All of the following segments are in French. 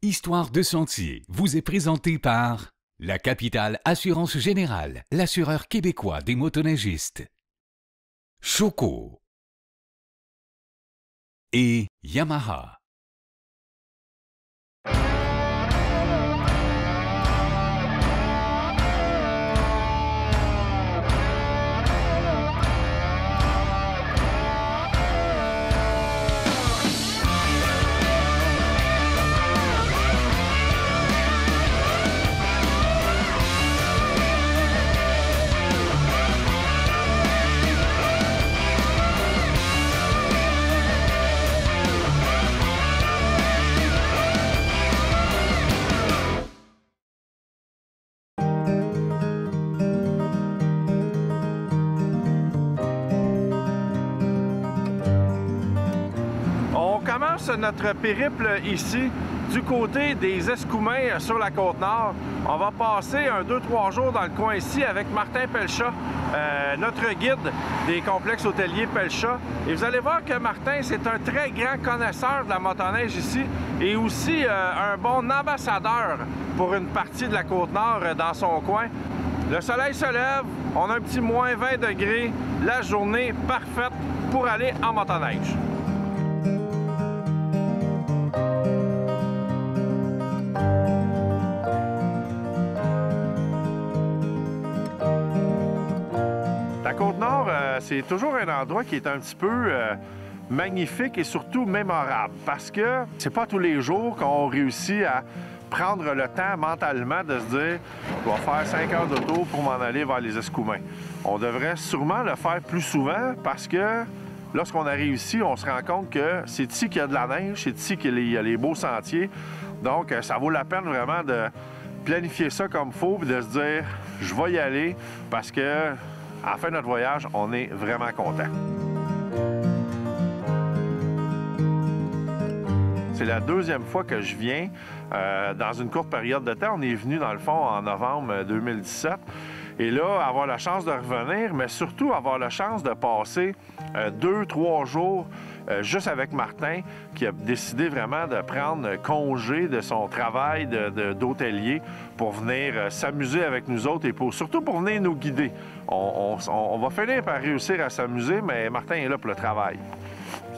Histoire de sentier vous est présentée par la Capitale Assurance Générale, l'assureur québécois des motoneigistes, Choco et Yamaha. On commence notre périple ici du côté des Escoumins sur la Côte-Nord. On va passer 2-3 jours dans le coin ici avec Martin Pelchat, notre guide des complexes hôteliers Pelchat. Et vous allez voir que Martin, c'est un très grand connaisseur de la motoneige ici et aussi un bon ambassadeur pour une partie de la Côte-Nord dans son coin. Le soleil se lève, on a un petit moins 20 degrés, la journée parfaite pour aller en motoneige. La Côte-Nord, c'est toujours un endroit qui est un petit peu magnifique et surtout mémorable parce que c'est pas tous les jours qu'on réussit à prendre le temps mentalement de se dire « je vais faire 5 heures d'auto pour m'en aller vers les Escoumins ». On devrait sûrement le faire plus souvent parce que lorsqu'on arrive ici, on se rend compte que c'est ici qu'il y a de la neige, c'est ici qu'il y a les beaux sentiers. Donc, ça vaut la peine vraiment de planifier ça comme il faut et de se dire « je vais y aller » parce que à la fin de notre voyage, on est vraiment content. C'est la deuxième fois que je viens dans une courte période de temps. On est venu, dans le fond, en novembre 2017. Et là, avoir la chance de revenir, mais surtout avoir la chance de passer 2-3 jours juste avec Martin, qui a décidé vraiment de prendre congé de son travail d'hôtelier pour venir s'amuser avec nous autres et surtout pour venir nous guider. On va finir par réussir à s'amuser, mais Martin est là pour le travail.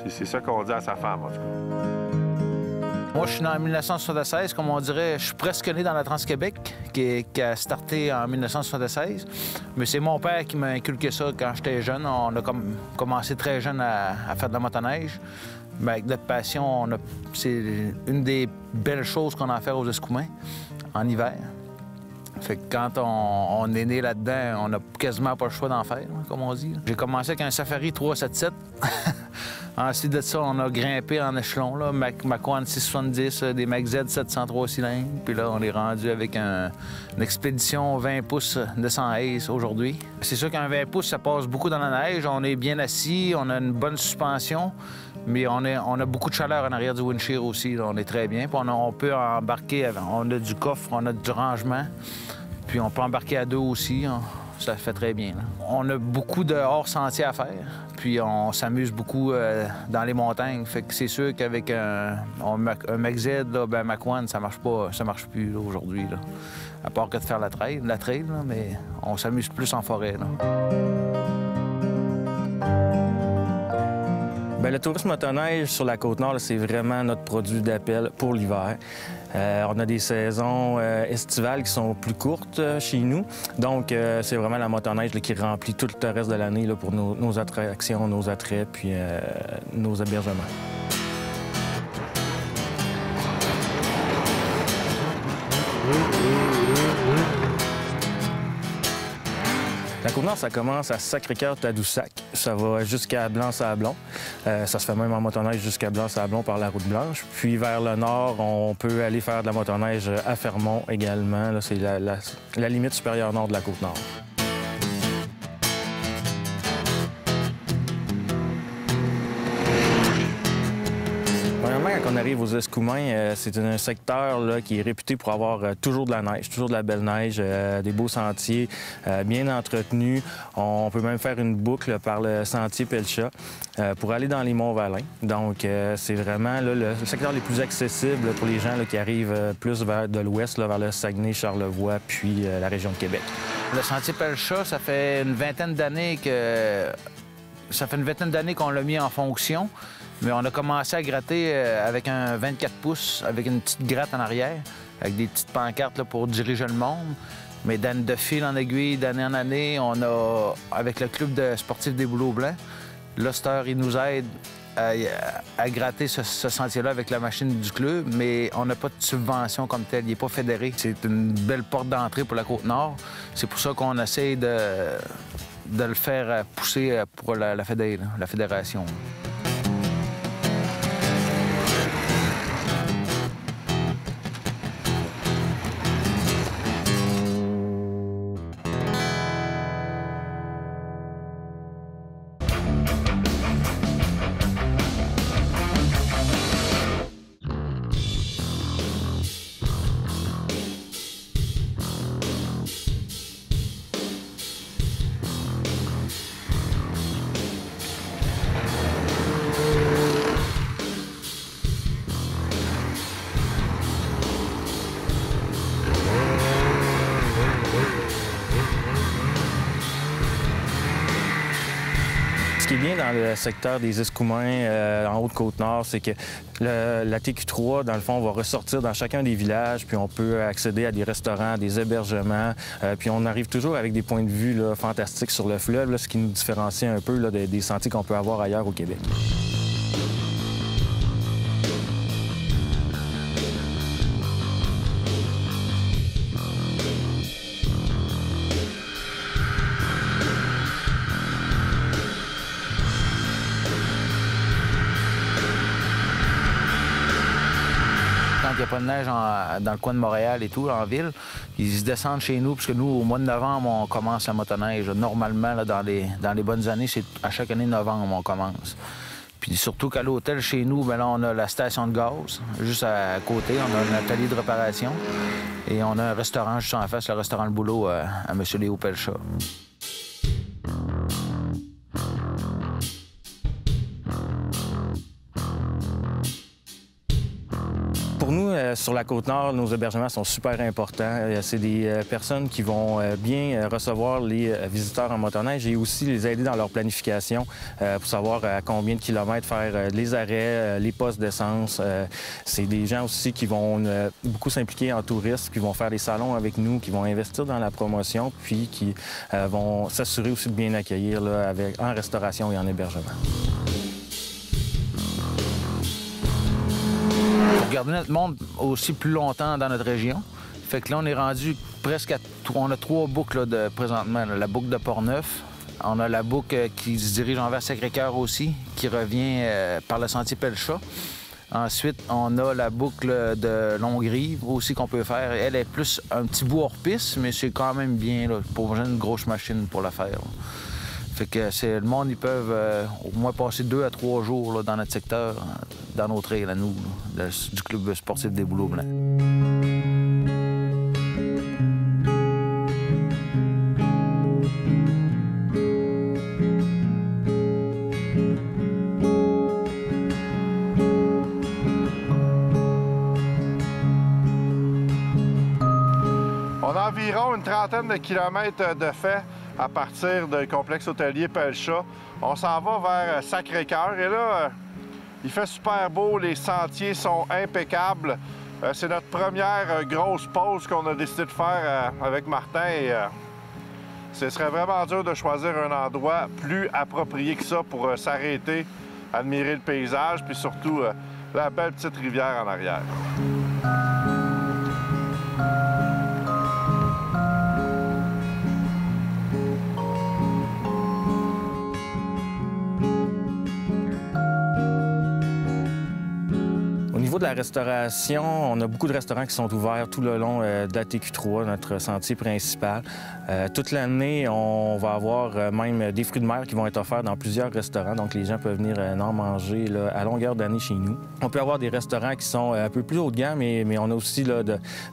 C'est ça qu'on dit à sa femme, en tout cas. Moi, je suis né en 1976, comme on dirait. Je suis presque né dans la Trans-Québec, qui a starté en 1976. Mais c'est mon père qui m'a inculqué ça quand j'étais jeune. On a commencé très jeune à faire de la motoneige. Mais avec notre passion, c'est une des belles choses qu'on a à faire aux Escoumins en hiver. Fait que quand on est né là-dedans, on n'a quasiment pas le choix d'en faire, comme on dit. J'ai commencé avec un Safari 377. Ensuite de ça, on a grimpé en échelon, là, Makwan 670, des Mac Z 703 cylindres. Puis là, on est rendu avec une expédition 20 pouces de 100 Ace aujourd'hui. C'est sûr qu'un 20 pouces, ça passe beaucoup dans la neige. On est bien assis, on a une bonne suspension, mais on a beaucoup de chaleur en arrière du windshield aussi. Là, on est très bien. Puis on peut embarquer, on a du coffre, on a du rangement. Puis on peut embarquer à deux aussi. Ça fait très bien. Là. On a beaucoup de hors-sentiers à faire, puis on s'amuse beaucoup dans les montagnes. Fait que c'est sûr qu'avec un Mac Z, là, ben Makwan, ça marche plus aujourd'hui. À part que de faire la trail, là, mais on s'amuse plus en forêt. Là. Bien, le tourisme motoneige sur la Côte-Nord, c'est vraiment notre produit d'appel pour l'hiver. On a des saisons estivales qui sont plus courtes chez nous. Donc, c'est vraiment la motoneige qui remplit tout le reste de l'année pour nos attractions, nos attraits, puis nos hébergements. La Côte-Nord, ça commence à Sacré-Cœur-Tadoussac. Ça va jusqu'à Blanc-Sablon. Ça se fait même en motoneige jusqu'à Blanc-Sablon par la route blanche. Puis vers le nord, on peut aller faire de la motoneige à Fermont également. C'est la limite supérieure nord de la Côte-Nord. Premièrement, quand on arrive aux Escoumins, c'est un secteur là, qui est réputé pour avoir toujours de la neige, toujours de la belle neige, des beaux sentiers, bien entretenus. On peut même faire une boucle par le sentier Pelcha pour aller dans les Monts-Valin. Donc, c'est vraiment là, le secteur le plus accessible pour les gens là, qui arrivent plus vers de l'ouest, vers le Saguenay, Charlevoix, puis la région de Québec. Le sentier Pelcha, ça fait une vingtaine d'années qu'on l'a mis en fonction, mais on a commencé à gratter avec un 24 pouces, avec une petite gratte en arrière, avec des petites pancartes là, pour diriger le monde. Mais de fil en aiguille, d'année en année, on a, avec le club de sportifs des Bouleaux Blancs, l'Oster, il nous aide à gratter ce sentier-là avec la machine du club, mais on n'a pas de subvention comme telle. Il n'est pas fédéré. C'est une belle porte d'entrée pour la Côte-Nord. C'est pour ça qu'on essaie de le faire pousser pour la fédération. Ce qui est bien dans le secteur des Escoumins, en Haute-Côte-Nord, c'est que la TQ3, dans le fond, va ressortir dans chacun des villages, puis on peut accéder à des restaurants, des hébergements, puis on arrive toujours avec des points de vue là, fantastiques sur le fleuve, là, ce qui nous différencie un peu là, des sentiers qu'on peut avoir ailleurs au Québec. Quand il n'y a pas de neige dans le coin de Montréal et tout, en ville, ils se descendent chez nous, puisque nous, au mois de novembre, on commence la motoneige. Normalement, là, dans les bonnes années, c'est à chaque année de novembre, on commence. Puis surtout qu'à l'hôtel, chez nous, bien là, on a la station de gaz, juste à côté. On a un atelier de réparation. Et on a un restaurant juste en face, le restaurant Le Boulot à M. Léo Pelcha. Pour nous, sur la Côte-Nord, nos hébergements sont super importants. C'est des personnes qui vont bien recevoir les visiteurs en motoneige et aussi les aider dans leur planification pour savoir à combien de kilomètres faire les arrêts, les postes d'essence. C'est des gens aussi qui vont beaucoup s'impliquer en tourisme, qui vont faire des salons avec nous, qui vont investir dans la promotion, puis qui vont s'assurer aussi de bien accueillir là, en restauration et en hébergement. Garder notre monde aussi plus longtemps dans notre région. Fait que là, on est rendu presque à... On a 3 boucles là, présentement. Là. La boucle de Portneuf. On a la boucle qui se dirige envers Sacré-Cœur aussi, qui revient par le sentier Pelcha. Ensuite, on a la boucle de Longrive aussi qu'on peut faire. Elle est plus un petit bout hors piste, mais c'est quand même bien là, pour une grosse machine pour la faire. Là. Fait que le monde, ils peuvent au moins passer 2 à 3 jours là, dans notre secteur, dans nos trails à nous, là, du club sportif des Bouleaux Blancs. On a environ une trentaine de kilomètres de fait à partir du complexe hôtelier Pelcha. On s'en va vers Sacré-Cœur et là, il fait super beau, les sentiers sont impeccables. C'est notre première grosse pause qu'on a décidé de faire avec Martin et ce serait vraiment dur de choisir un endroit plus approprié que ça pour s'arrêter, admirer le paysage, puis surtout la belle petite rivière en arrière. Au de la restauration, on a beaucoup de restaurants qui sont ouverts tout le long de la TQ3, notre sentier principal. Toute l'année, on va avoir même des fruits de mer qui vont être offerts dans plusieurs restaurants, donc les gens peuvent venir en manger là, à longueur d'année chez nous. On peut avoir des restaurants qui sont un peu plus haut de gamme, mais on a aussi là,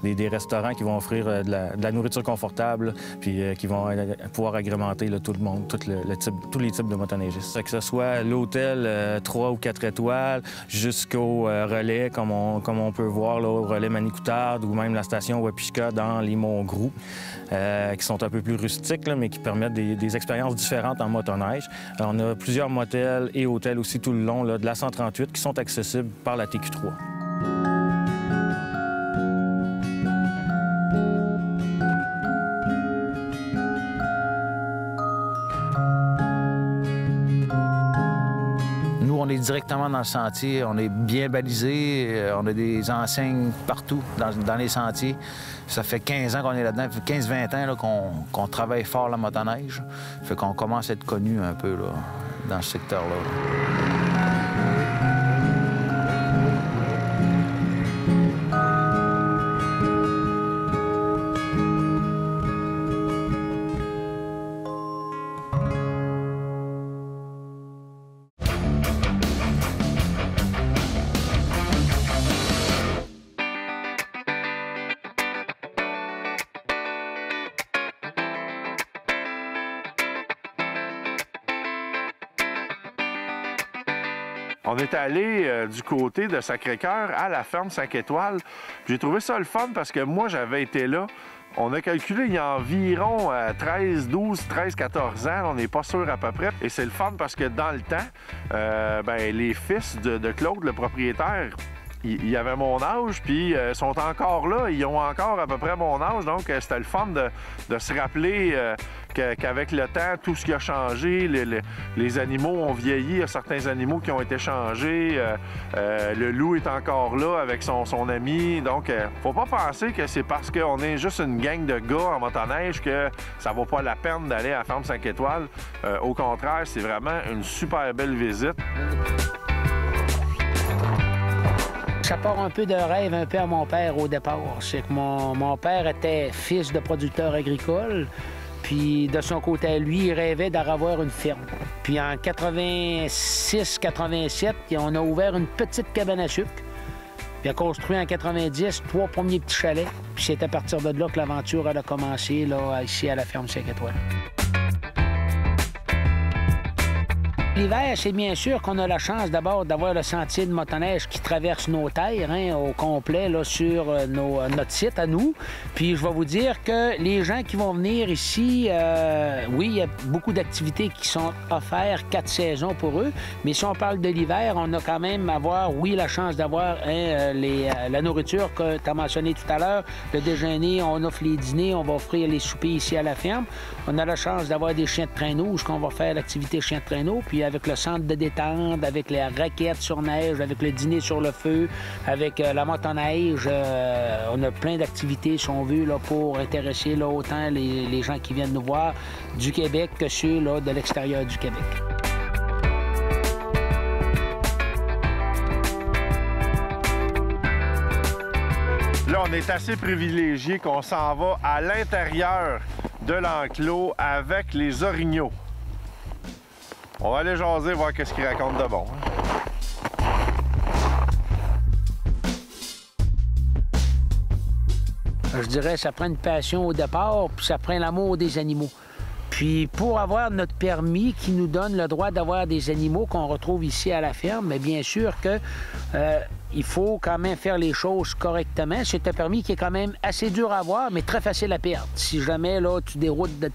des restaurants qui vont offrir de la nourriture confortable, puis qui vont pouvoir agrémenter là, tout le monde, tous les types de motoneigistes. Que ce soit l'hôtel 3 ou 4 étoiles, jusqu'au relais, comme on peut voir là, au relais Manicoutarde, ou même la station Wapishka dans les Monts-Groux, qui sont un peu plus rustiques, là, mais qui permettent des expériences différentes en motoneige. Alors, on a plusieurs motels et hôtels aussi tout le long là, de la 138 qui sont accessibles par la TQ3. On est directement dans le sentier, on est bien balisé, on a des enseignes partout dans les sentiers. Ça fait 15 ans qu'on est là-dedans, ça fait 15-20 ans qu'on travaille fort la motoneige. Fait qu'on commence à être connu un peu là, dans ce secteur-là. On est allé du côté de Sacré-Cœur à la ferme 5 étoiles. J'ai trouvé ça le fun parce que moi, j'avais été là. On a calculé il y a environ 13, 12, 13, 14 ans. On n'est pas sûr à peu près. Et c'est le fun parce que dans le temps, les fils de Claude, le propriétaire, ils avaient mon âge, puis ils sont encore là. Ils ont encore à peu près mon âge. Donc, c'était le fun de se rappeler qu'avec le temps, tout ce qui a changé, les animaux ont vieilli. Il y a certains animaux qui ont été changés. Le loup est encore là avec son ami. Donc, faut pas penser que c'est parce qu'on est juste une gang de gars en motoneige que ça vaut pas la peine d'aller à la ferme 5 étoiles. Au contraire, c'est vraiment une super belle visite. Ça part un peu de rêve un peu à mon père au départ. C'est que mon père était fils de producteur agricole. Puis de son côté à lui, il rêvait d'avoir une ferme. Puis en 86-87, on a ouvert une petite cabane à sucre. Puis a construit en 90 3 premiers petits chalets. Puis c'est à partir de là que l'aventure a commencé là, ici à la ferme 5 étoiles. L'hiver, c'est bien sûr qu'on a la chance d'abord d'avoir le sentier de motoneige qui traverse nos terres au complet là, sur notre site à nous. Puis je vais vous dire que les gens qui vont venir ici, oui, il y a beaucoup d'activités qui sont offertes 4 saisons pour eux. Mais si on parle de l'hiver, on a quand même oui, la chance d'avoir la nourriture que tu as mentionné tout à l'heure. Le déjeuner, on offre les dîners, on va offrir les soupers ici à la ferme. On a la chance d'avoir des chiens de traîneau où on va faire l'activité chien de traîneau. Puis avec le centre de détente, avec les raquettes sur neige, avec le dîner sur le feu, avec la motoneige. On a plein d'activités, si on veut, là, pour intéresser là, autant les gens qui viennent nous voir du Québec que ceux là, de l'extérieur du Québec. Là, on est assez privilégié qu'on s'en va à l'intérieur de l'enclos avec les orignaux. On va aller jaser, voir qu'est-ce qu'ils racontent de bon. Je dirais que ça prend une passion au départ, puis ça prend l'amour des animaux. Puis pour avoir notre permis qui nous donne le droit d'avoir des animaux qu'on retrouve ici à la ferme, mais bien sûr que il faut quand même faire les choses correctement. C'est un permis qui est quand même assez dur à avoir, mais très facile à perdre. Si jamais là, tu déroutes de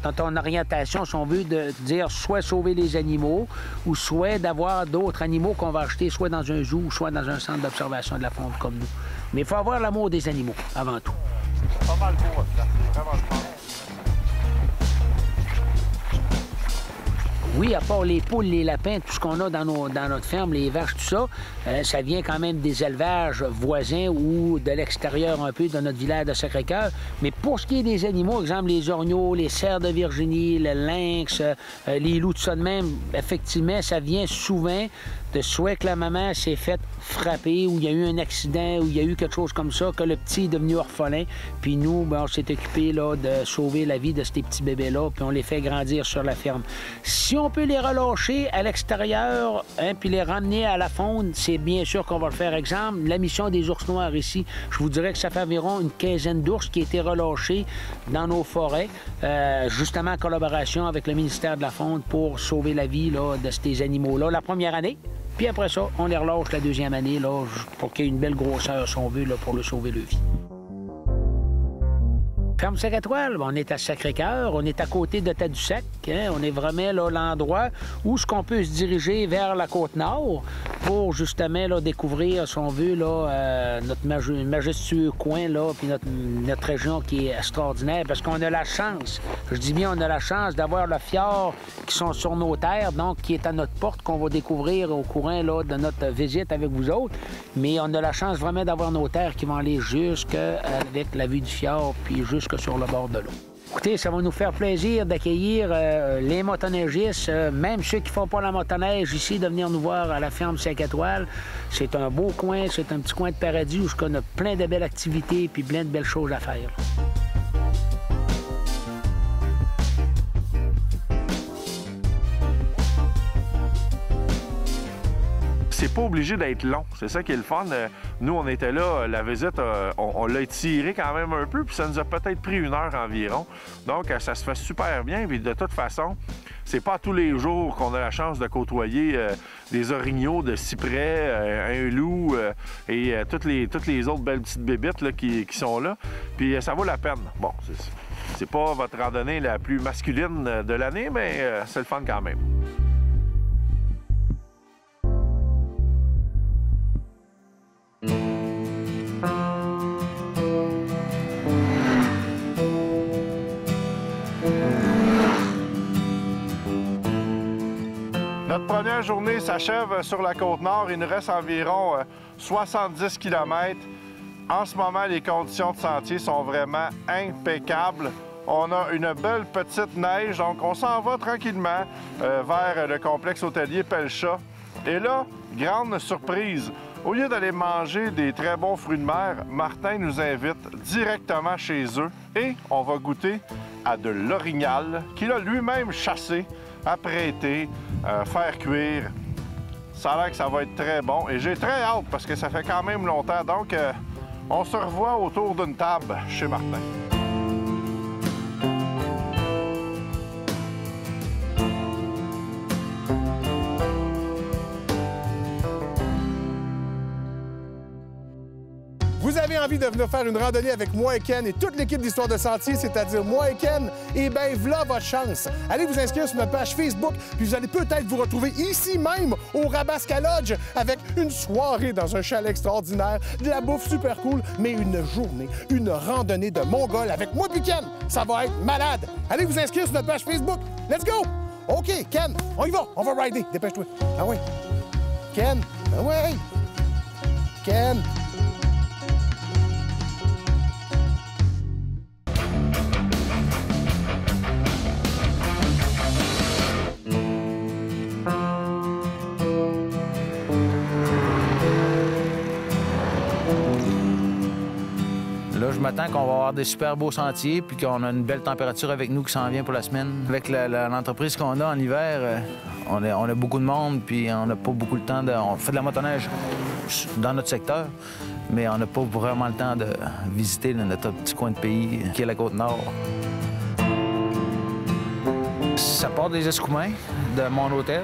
dans ton orientation, si on veut, de dire soit sauver les animaux ou soit d'avoir d'autres animaux qu'on va acheter soit dans un zoo, soit dans un centre d'observation de la faune comme nous. Mais il faut avoir l'amour des animaux, avant tout. C'est pas mal beau, là. C'est vraiment fun. Oui, à part les poules, les lapins, tout ce qu'on a dans notre ferme, les vaches, tout ça, ça vient quand même des élevages voisins ou de l'extérieur un peu de notre village de Sacré-Cœur. Mais pour ce qui est des animaux, exemple les orignaux, les cerfs de Virginie, le lynx, les loups, tout ça de même, effectivement, ça vient souvent de soit que la maman s'est faite frapper, ou il y a eu un accident, ou il y a eu quelque chose comme ça, que le petit est devenu orphelin. Puis nous, ben, on s'est occupé là, de sauver la vie de ces petits bébés-là, puis on les fait grandir sur la ferme. Si on peut les relâcher à l'extérieur, hein, puis les ramener à la faune, c'est bien sûr qu'on va le faire. Exemple, la mission des ours noirs ici, je vous dirais que ça fait environ une quinzaine d'ours qui ont été relâchés dans nos forêts, justement en collaboration avec le ministère de la Faune pour sauver la vie là, de ces animaux-là la première année. Puis après ça, on les relâche la deuxième année là, pour qu'il y ait une belle grosseur, si on veut, là, pour le sauver le vie. Ferme 5 étoiles, on est à Sacré-Cœur, on est à côté de Tadoussac, hein? On est vraiment là l'endroit où ce qu'on peut se diriger vers la Côte-Nord pour justement là, découvrir, si on veut, là, notre majestueux coin, là, puis notre région qui est extraordinaire, parce qu'on a la chance, je dis bien on a la chance d'avoir le fjord qui sont sur nos terres, donc qui est à notre porte, qu'on va découvrir au courant là, de notre visite avec vous autres, mais on a la chance vraiment d'avoir nos terres qui vont aller jusqu'avec la vue du fjord, puis jusque sur le bord de l'eau. Écoutez, ça va nous faire plaisir d'accueillir les motoneigistes, même ceux qui ne font pas la motoneige ici, de venir nous voir à la ferme 5 étoiles. C'est un beau coin, c'est un petit coin de paradis où on a plein de belles activités et plein de belles choses à faire. C'est pas obligé d'être long. C'est ça qui est le fun. Nous, on était là, la visite, on l'a étiré quand même un peu, puis ça nous a peut-être pris 1 heure environ. Donc, ça se fait super bien. Puis de toute façon, c'est pas tous les jours qu'on a la chance de côtoyer des orignaux de cyprès, un loup et toutes les autres belles petites bébites là, qui sont là. Puis ça vaut la peine. Bon, c'est pas votre randonnée la plus masculine de l'année, mais c'est le fun quand même. Notre première journée s'achève sur la Côte-Nord. Il nous reste environ 70 km. En ce moment, les conditions de sentier sont vraiment impeccables. On a une belle petite neige, donc on s'en va tranquillement vers le complexe hôtelier Pelcha. Et là, grande surprise, au lieu d'aller manger des très bons fruits de mer, Martin nous invite directement chez eux et on va goûter à de l'orignal qu'il a lui-même chassé, apprêté, faire cuire. Ça a l'air que ça va être très bon et j'ai très hâte parce que ça fait quand même longtemps. Donc, on se revoit autour d'une table chez Martin. Vous avez envie de venir faire une randonnée avec moi et Ken et toute l'équipe d'Histoire de Sentier, c'est-à-dire moi et Ken, eh bien, voilà votre chance. Allez vous inscrire sur notre page Facebook, puis vous allez peut-être vous retrouver ici même, au Rabasca Lodge, avec une soirée dans un chalet extraordinaire, de la bouffe super cool, mais une journée, une randonnée de Mongol avec moi et Ken. Ça va être malade. Allez vous inscrire sur notre page Facebook. Let's go! OK, Ken, on y va. On va rider. Dépêche-toi. Ah oui. Ken, ah oui. Ken. Là, je m'attends qu'on va avoir des super beaux sentiers puis qu'on a une belle température avec nous qui s'en vient pour la semaine. Avec l'entreprise qu'on a en hiver, on a beaucoup de monde puis on n'a pas beaucoup de temps de... On fait de la motoneige dans notre secteur, mais on n'a pas vraiment le temps de visiter notre petit coin de pays qui est la Côte-Nord. Ça part des Escoumins, de mon hôtel.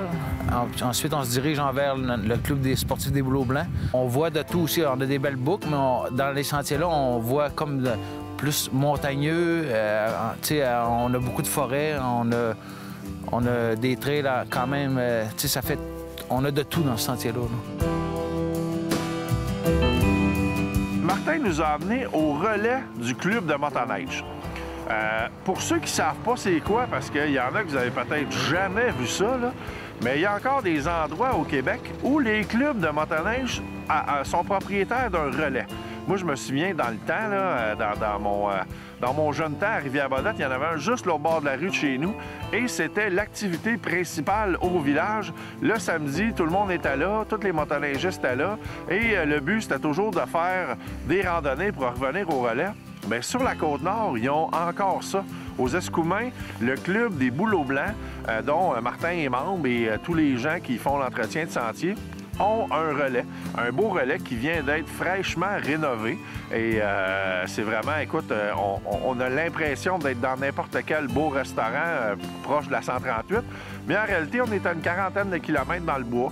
Ensuite, on se dirige envers le club des sportifs des Bouleaux Blancs. On voit de tout aussi. On a des belles boucles, mais dans les sentiers-là, on voit comme plus montagneux. On a beaucoup de forêts. On a des trails là, quand même. Ça fait... On a de tout dans ce sentier-là. Martin nous a amenés au relais du club de motoneige. Pour ceux qui ne savent pas c'est quoi, parce qu'il y en a que vous avez peut-être jamais vu ça, là, mais il y a encore des endroits au Québec où les clubs de motoneige sont propriétaires d'un relais. Moi, je me souviens, dans le temps, là, dans mon jeune temps, à Rivière-Baudette, il y en avait un juste au bord de la rue de chez nous. Et c'était l'activité principale au village. Le samedi, tout le monde était là, tous les motoneigistes étaient là. Et le but, c'était toujours de faire des randonnées pour revenir au relais. Bien, sur la Côte-Nord, ils ont encore ça. Aux Escoumins, le club des Bouleaux Blancs, dont Martin est membre et tous les gens qui font l'entretien de sentier, ont un relais, un beau relais qui vient d'être fraîchement rénové. Et c'est vraiment, écoute, on a l'impression d'être dans n'importe quel beau restaurant proche de la 138, mais en réalité, on est à une quarantaine de kilomètres dans le bois.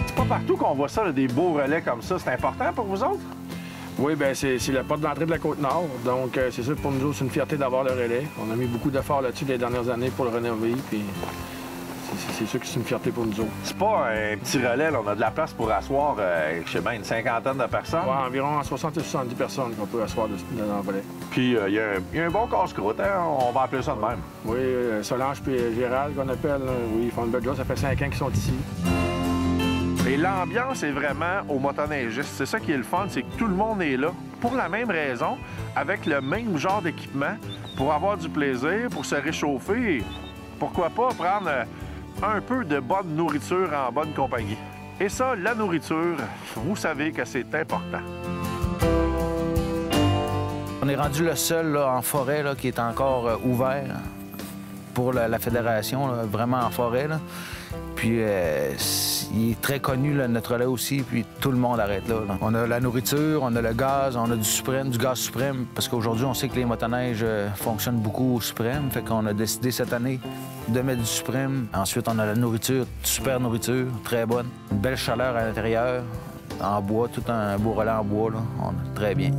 C'est pas partout qu'on voit ça, là, des beaux relais comme ça. C'est important pour vous autres? Oui, bien, c'est la porte d'entrée de la Côte-Nord. Donc, c'est sûr que pour nous autres, c'est une fierté d'avoir le relais. On a mis beaucoup d'efforts là-dessus les dernières années pour le rénover. Puis, c'est sûr que c'est une fierté pour nous autres. C'est pas un petit relais, là. On a de la place pour asseoir, je sais bien, une cinquantaine de personnes. Ouais, environ 60 à 70 personnes qu'on peut asseoir dans le relais. Puis, il y a un bon casse-croûte, hein? On va appeler ça de même. Oui, Solange et Gérald, qu'on appelle, là, oui, ils font une belle job. Ça fait 5 ans qu'ils sont ici. Et l'ambiance est vraiment au motoneigiste. C'est ça qui est le fun, c'est que tout le monde est là pour la même raison, avec le même genre d'équipement, pour avoir du plaisir, pour se réchauffer et pourquoi pas prendre un peu de bonne nourriture en bonne compagnie. Et ça, la nourriture, vous savez que c'est important. On est rendu le seul là, en forêt là, qui est encore ouvert pour la fédération, là, vraiment en forêt. Là. Puis il est très connu, là, notre relais aussi, puis tout le monde arrête là. On a la nourriture, on a le gaz, on a du gaz suprême, parce qu'aujourd'hui, on sait que les motoneiges fonctionnent beaucoup au suprême, fait qu'on a décidé cette année de mettre du suprême. Ensuite, on a la nourriture, super nourriture, très bonne. Une belle chaleur à l'intérieur, en bois, tout un beau relais en bois, là. On a très bien.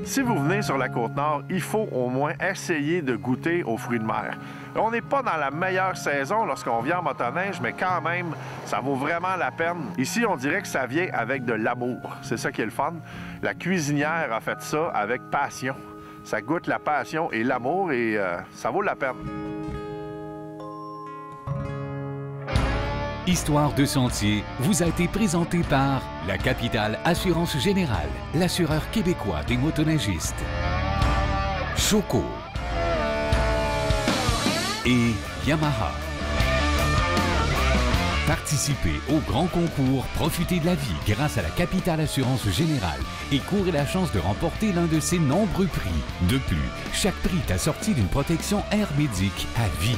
Si vous venez sur la Côte-Nord, il faut au moins essayer de goûter aux fruits de mer. On n'est pas dans la meilleure saison lorsqu'on vient en motoneige, mais quand même, ça vaut vraiment la peine. Ici, on dirait que ça vient avec de l'amour. C'est ça qui est le fun. La cuisinière a fait ça avec passion. Ça goûte la passion et l'amour et ça vaut la peine. Histoire de sentier vous a été présentée par la Capitale Assurance Générale, l'assureur québécois des motoneigistes, Choco et Yamaha. Participez au grand concours Profitez de la vie grâce à la Capitale Assurance Générale et courez la chance de remporter l'un de ses nombreux prix. De plus, chaque prix est assorti d'une protection Air Médic à vie.